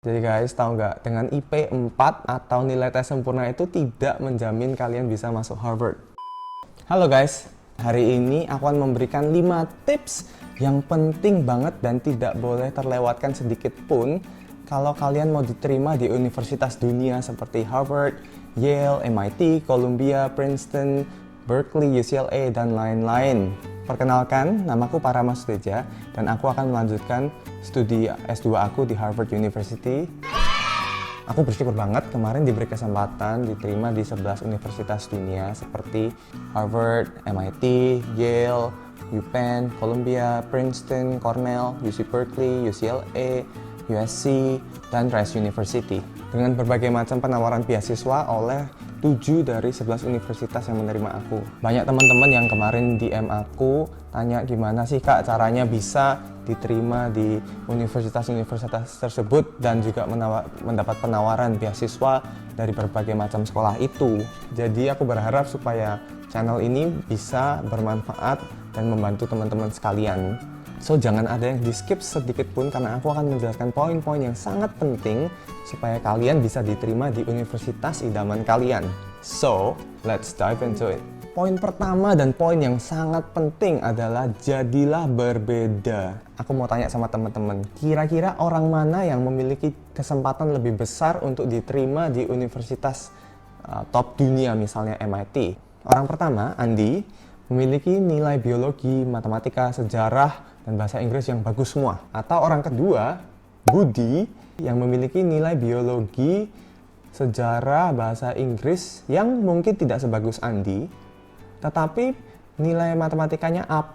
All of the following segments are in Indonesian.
Jadi guys, tahu nggak? Dengan IP 4 atau nilai tes sempurna itu tidak menjamin kalian bisa masuk Harvard. Halo guys, hari ini aku akan memberikan 5 tips yang penting banget dan tidak boleh terlewatkan sedikit pun kalau kalian mau diterima di universitas dunia seperti Harvard, Yale, MIT, Columbia, Princeton, Berkeley, UCLA, dan lain-lain. Perkenalkan, namaku Parama Suteja dan aku akan melanjutkan studi S2 aku di Harvard University. Aku bersyukur banget kemarin diberi kesempatan diterima di 11 universitas dunia seperti Harvard, MIT, Yale, UPenn, Columbia, Princeton, Cornell, UC Berkeley, UCLA, USC, dan Rice University. Dengan berbagai macam penawaran beasiswa oleh 7 dari 11 universitas yang menerima aku. Banyak teman-teman yang kemarin DM aku tanya gimana sih kak caranya bisa diterima di universitas-universitas tersebut dan juga mendapat penawaran beasiswa dari berbagai macam sekolah itu. Jadi aku berharap supaya channel ini bisa bermanfaat dan membantu teman-teman sekalian. So, jangan ada yang di-skip sedikit pun karena aku akan menjelaskan poin-poin yang sangat penting supaya kalian bisa diterima di universitas idaman kalian. So, let's dive into it. Poin pertama dan poin yang sangat penting adalah jadilah berbeda. Aku mau tanya sama teman-teman, kira-kira orang mana yang memiliki kesempatan lebih besar untuk diterima di universitas top dunia misalnya MIT? Orang pertama, Andi, memiliki nilai biologi, matematika, sejarah, dan bahasa Inggris yang bagus semua. Atau orang kedua, Budi, yang memiliki nilai biologi, sejarah, bahasa Inggris yang mungkin tidak sebagus Andi, tetapi nilai matematikanya A+,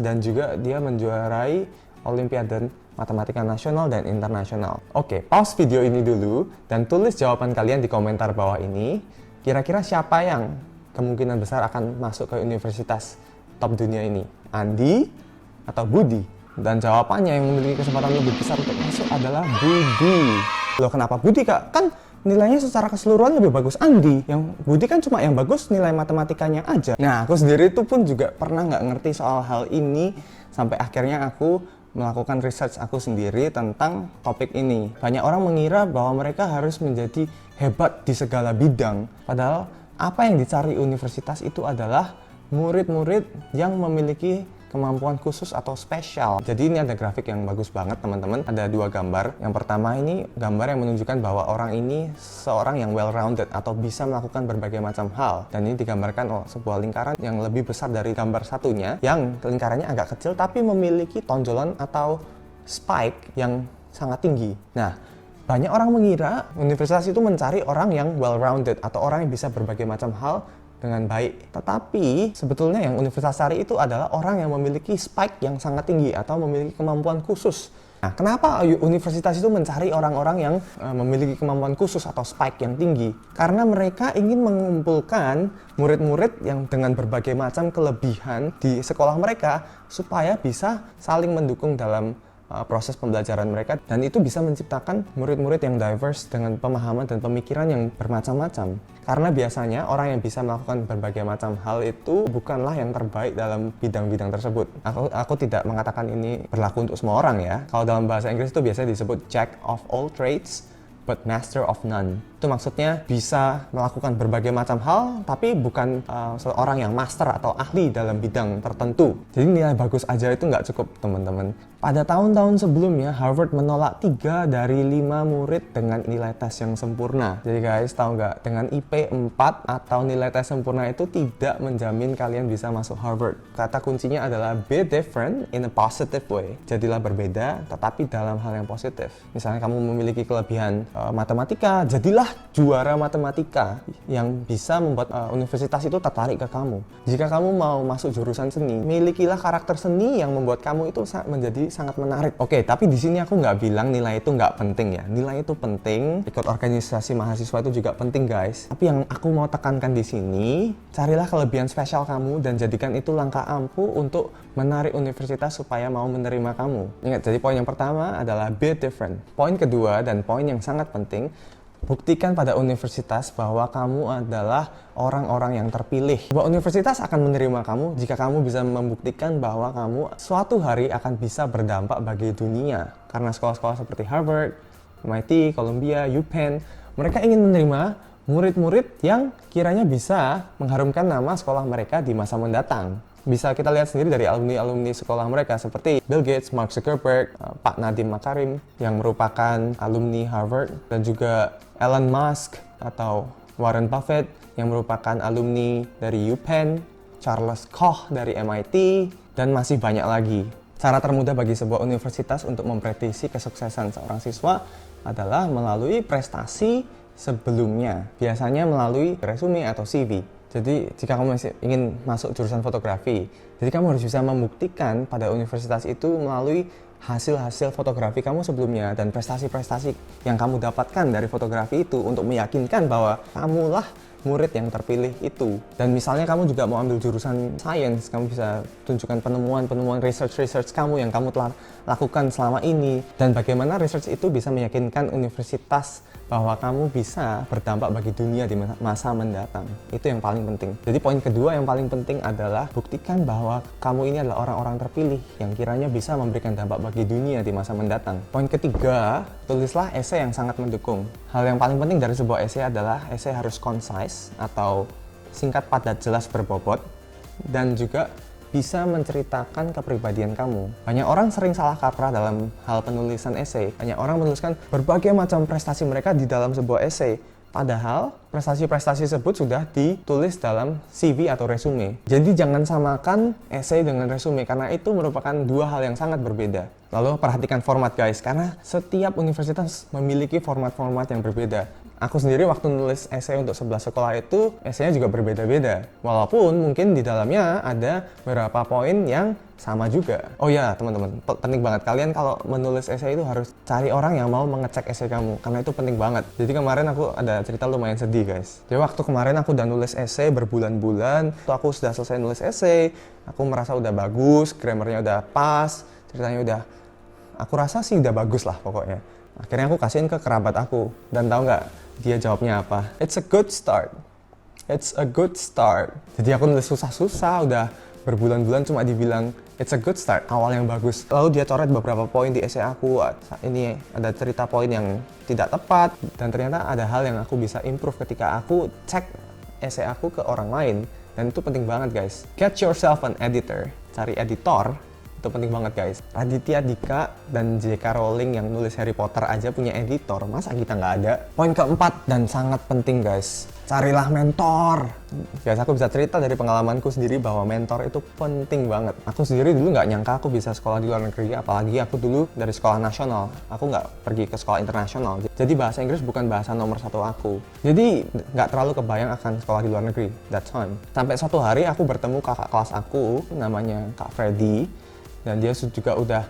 dan juga dia menjuarai Olimpiade Matematika Nasional dan Internasional. Oke, pause video ini dulu dan tulis jawaban kalian di komentar bawah ini. Kira-kira siapa yang kemungkinan besar akan masuk ke universitas top dunia ini? Andi atau Budi? Dan jawabannya yang memiliki kesempatan lebih besar untuk masuk adalah Budi. Loh, kenapa Budi kak? Kan nilainya secara keseluruhan lebih bagus Andi. Yang Budi kan cuma yang bagus nilai matematikanya aja. Nah, aku sendiri itu pun juga pernah nggak ngerti soal hal ini sampai akhirnya aku melakukan research aku sendiri tentang topik ini. Banyak orang mengira bahwa mereka harus menjadi hebat di segala bidang. Padahal apa yang dicari universitas itu adalah murid-murid yang memiliki kemampuan khusus atau spesial. Jadi ini ada grafik yang bagus banget teman-teman. Ada 2 gambar. Yang pertama ini gambar yang menunjukkan bahwa orang ini seorang yang well-rounded atau bisa melakukan berbagai macam hal. Dan ini digambarkan sebuah lingkaran yang lebih besar dari gambar satunya, yang lingkarannya agak kecil tapi memiliki tonjolan atau spike yang sangat tinggi. Nah, banyak orang mengira universitas itu mencari orang yang well-rounded atau orang yang bisa berbagai macam hal dengan baik. Tetapi sebetulnya yang universitas cari itu adalah orang yang memiliki spike yang sangat tinggi atau memiliki kemampuan khusus. Nah, kenapa universitas itu mencari orang-orang yang memiliki kemampuan khusus atau spike yang tinggi? Karena mereka ingin mengumpulkan murid-murid yang dengan berbagai macam kelebihan di sekolah mereka supaya bisa saling mendukung dalam proses pembelajaran mereka, dan itu bisa menciptakan murid-murid yang diverse dengan pemahaman dan pemikiran yang bermacam-macam. Karena biasanya orang yang bisa melakukan berbagai macam hal itu bukanlah yang terbaik dalam bidang-bidang tersebut. Aku tidak mengatakan ini berlaku untuk semua orang ya. Kalau dalam bahasa Inggris itu biasanya disebut jack of all trades but master of none. Itu maksudnya bisa melakukan berbagai macam hal, tapi bukan seorang yang master atau ahli dalam bidang tertentu. Jadi nilai bagus aja itu nggak cukup, teman-teman. Pada tahun-tahun sebelumnya, Harvard menolak 3 dari 5 murid dengan nilai tes yang sempurna. Jadi guys, tahu nggak? Dengan IP 4 atau nilai tes sempurna itu tidak menjamin kalian bisa masuk Harvard. Kata kuncinya adalah be different in a positive way. Jadilah berbeda, tetapi dalam hal yang positif. Misalnya kamu memiliki kelebihan matematika, jadilah juara matematika yang bisa membuat universitas itu tertarik ke kamu. Jika kamu mau masuk jurusan seni, milikilah karakter seni yang membuat kamu itu menjadi sangat menarik. Oke, tapi di sini aku nggak bilang nilai itu nggak penting ya. Nilai itu penting, ikut organisasi mahasiswa itu juga penting guys. Tapi yang aku mau tekankan di sini, carilah kelebihan spesial kamu dan jadikan itu langkah ampuh untuk menarik universitas supaya mau menerima kamu. Ingat, jadi poin yang pertama adalah be different. Poin kedua dan poin yang sangat penting, buktikan pada universitas bahwa kamu adalah orang-orang yang terpilih. Bahwa universitas akan menerima kamu jika kamu bisa membuktikan bahwa kamu suatu hari akan bisa berdampak bagi dunia. Karena sekolah-sekolah seperti Harvard, MIT, Columbia, UPenn. Mereka ingin menerima murid-murid yang kiranya bisa mengharumkan nama sekolah mereka di masa mendatang. Bisa kita lihat sendiri dari alumni-alumni sekolah mereka seperti Bill Gates, Mark Zuckerberg, Pak Nadiem Makarim yang merupakan alumni Harvard, dan juga Elon Musk atau Warren Buffett yang merupakan alumni dari UPenn, Charles Koch dari MIT, dan masih banyak lagi. Cara termudah bagi sebuah universitas untuk memprediksi kesuksesan seorang siswa adalah melalui prestasi sebelumnya, biasanya melalui resume atau CV. Jadi jika kamu masih ingin masuk jurusan fotografi, jadi kamu harus bisa membuktikan pada universitas itu melalui hasil-hasil fotografi kamu sebelumnya dan prestasi-prestasi yang kamu dapatkan dari fotografi itu untuk meyakinkan bahwa kamulah murid yang terpilih itu. Dan misalnya kamu juga mau ambil jurusan science, kamu bisa tunjukkan penemuan-penemuan research kamu yang kamu telah lakukan selama ini, dan bagaimana research itu bisa meyakinkan universitas bahwa kamu bisa berdampak bagi dunia di masa mendatang. Itu yang paling penting. Jadi poin kedua yang paling penting adalah buktikan bahwa kamu ini adalah orang-orang terpilih yang kiranya bisa memberikan dampak bagi dunia di masa mendatang. Poin ketiga, tulislah esai yang sangat mendukung. Hal yang paling penting dari sebuah esai adalah esai harus concise atau singkat, padat, jelas, berbobot, dan juga bisa menceritakan kepribadian kamu. Banyak orang sering salah kaprah dalam hal penulisan esai. Banyak orang menuliskan berbagai macam prestasi mereka di dalam sebuah esai. Padahal prestasi-prestasi tersebut sudah ditulis dalam CV atau resume. Jadi jangan samakan esai dengan resume karena itu merupakan dua hal yang sangat berbeda. Lalu perhatikan format guys, karena setiap universitas memiliki format-format yang berbeda. Aku sendiri waktu nulis esai untuk 11 sekolah itu, esainya juga berbeda-beda. Walaupun mungkin di dalamnya ada beberapa poin yang sama juga. Oh ya teman-teman, penting banget kalian kalau menulis esai itu harus cari orang yang mau mengecek esai kamu, karena itu penting banget. Jadi kemarin aku ada cerita lumayan sedih guys. Jadi waktu kemarin aku udah nulis esai berbulan-bulan, aku sudah selesai nulis esai, aku merasa udah bagus, grammarnya udah pas, ceritanya udah, aku rasa sih udah bagus lah pokoknya. Akhirnya aku kasihin ke kerabat aku, dan tahu nggak dia jawabnya apa? It's a good start. It's a good start. Jadi aku nulis susah-susah, udah berbulan-bulan cuma dibilang it's a good start, awal yang bagus. Lalu dia coret beberapa poin di esai aku. Ini ada cerita poin yang tidak tepat, dan ternyata ada hal yang aku bisa improve ketika aku cek esai aku ke orang lain. Dan itu penting banget guys. Get yourself an editor. Cari editor. Itu penting banget guys. Raditya Dika dan J.K. Rowling yang nulis Harry Potter aja punya editor, masa kita nggak ada? Poin keempat dan sangat penting guys, carilah mentor. Guys, aku bisa cerita dari pengalamanku sendiri bahwa mentor itu penting banget. Aku sendiri dulu nggak nyangka aku bisa sekolah di luar negeri, apalagi aku dulu dari sekolah nasional. Aku nggak pergi ke sekolah internasional. Jadi bahasa Inggris bukan bahasa nomor satu aku. Jadi nggak terlalu kebayang akan sekolah di luar negeri that time. Sampai suatu hari aku bertemu kakak kelas aku, namanya Kak Freddy. Dan dia juga udah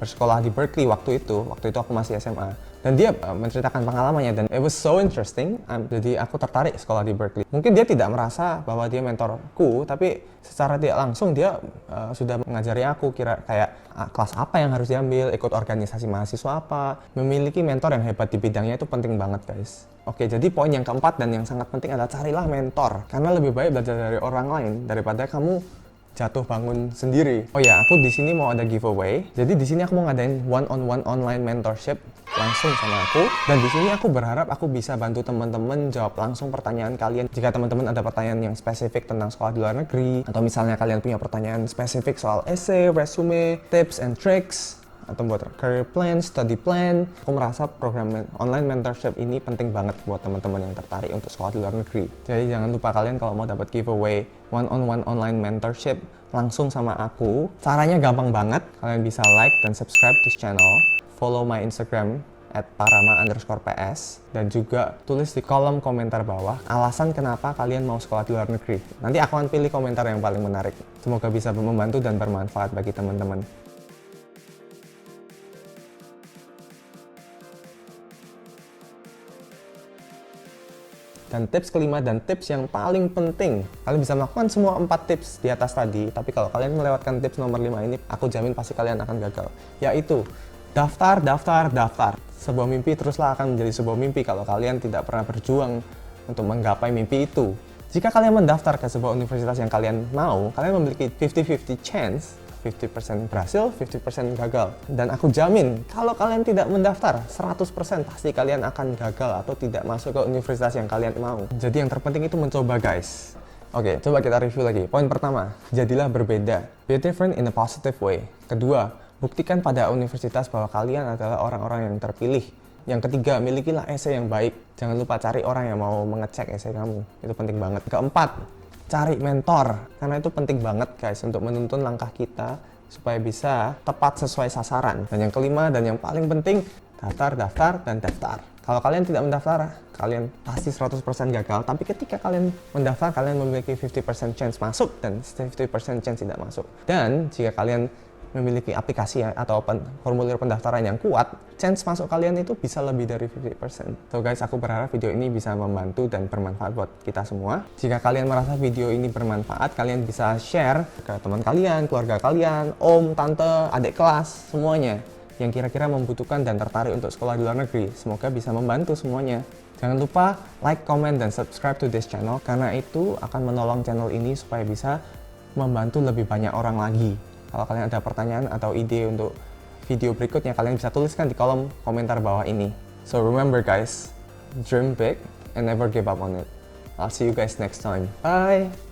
bersekolah di Berkeley waktu itu aku masih SMA. Dan dia menceritakan pengalamannya, dan it was so interesting. Jadi aku tertarik sekolah di Berkeley. Mungkin dia tidak merasa bahwa dia mentorku, tapi secara tidak langsung dia sudah mengajari aku kayak kelas apa yang harus diambil, ikut organisasi mahasiswa apa. Memiliki mentor yang hebat di bidangnya itu penting banget guys. Oke, jadi poin yang keempat dan yang sangat penting adalah carilah mentor. Karena lebih baik belajar dari orang lain daripada kamu jatuh bangun sendiri. Oh ya, aku di sini mau ada giveaway. Jadi di sini aku mau ngadain one-on-one online mentorship langsung sama aku. Dan di sini aku berharap aku bisa bantu teman-teman jawab langsung pertanyaan kalian. Jika teman-teman ada pertanyaan yang spesifik tentang sekolah di luar negeri, atau misalnya kalian punya pertanyaan spesifik soal essay, resume, tips and tricks, atau buat career plan, study plan, aku merasa program online mentorship ini penting banget buat teman-teman yang tertarik untuk sekolah di luar negeri. Jadi jangan lupa kalian kalau mau dapat giveaway one-on-one online mentorship langsung sama aku, caranya gampang banget. Kalian bisa like dan subscribe this channel, follow my Instagram @parama_ps, dan juga tulis di kolom komentar bawah alasan kenapa kalian mau sekolah di luar negeri. Nanti aku akan pilih komentar yang paling menarik. Semoga bisa membantu dan bermanfaat bagi teman-teman. Dan tips kelima dan tips yang paling penting, kalian bisa melakukan semua 4 tips di atas tadi, tapi kalau kalian melewatkan tips nomor 5 ini, aku jamin pasti kalian akan gagal. Yaitu, daftar. Sebuah mimpi teruslah akan menjadi sebuah mimpi kalau kalian tidak pernah berjuang untuk menggapai mimpi itu. Jika kalian mendaftar ke sebuah universitas yang kalian mau, kalian memiliki 50-50 chance 50% berhasil, 50% gagal. Dan aku jamin, kalau kalian tidak mendaftar, 100% pasti kalian akan gagal atau tidak masuk ke universitas yang kalian mau. Jadi yang terpenting itu mencoba, guys. Oke, coba kita review lagi. Poin pertama, jadilah berbeda. Be different in a positive way. Kedua, buktikan pada universitas bahwa kalian adalah orang-orang yang terpilih. Yang ketiga, milikilah esai yang baik. Jangan lupa cari orang yang mau mengecek esai kamu. Itu penting banget. Keempat, cari mentor. Karena itu penting banget, guys, untuk menuntun langkah kita supaya bisa tepat sesuai sasaran. Dan yang kelima dan yang paling penting, daftar. Kalau kalian tidak mendaftar, kalian pasti 100% gagal. Tapi ketika kalian mendaftar, kalian memiliki 50% chance masuk dan 50% chance tidak masuk. Dan jika kalian memiliki aplikasi atau formulir pendaftaran yang kuat, chance masuk kalian itu bisa lebih dari 50%. So guys, aku berharap video ini bisa membantu dan bermanfaat buat kita semua. Jika kalian merasa video ini bermanfaat, kalian bisa share ke teman kalian, keluarga kalian, om, tante, adik kelas, semuanya yang kira-kira membutuhkan dan tertarik untuk sekolah di luar negeri. Semoga bisa membantu semuanya. Jangan lupa like, comment, dan subscribe to this channel, karena itu akan menolong channel ini supaya bisa membantu lebih banyak orang lagi. Kalau kalian ada pertanyaan atau ide untuk video berikutnya, kalian bisa tuliskan di kolom komentar bawah ini. So remember guys, dream big and never give up on it. I'll see you guys next time. Bye!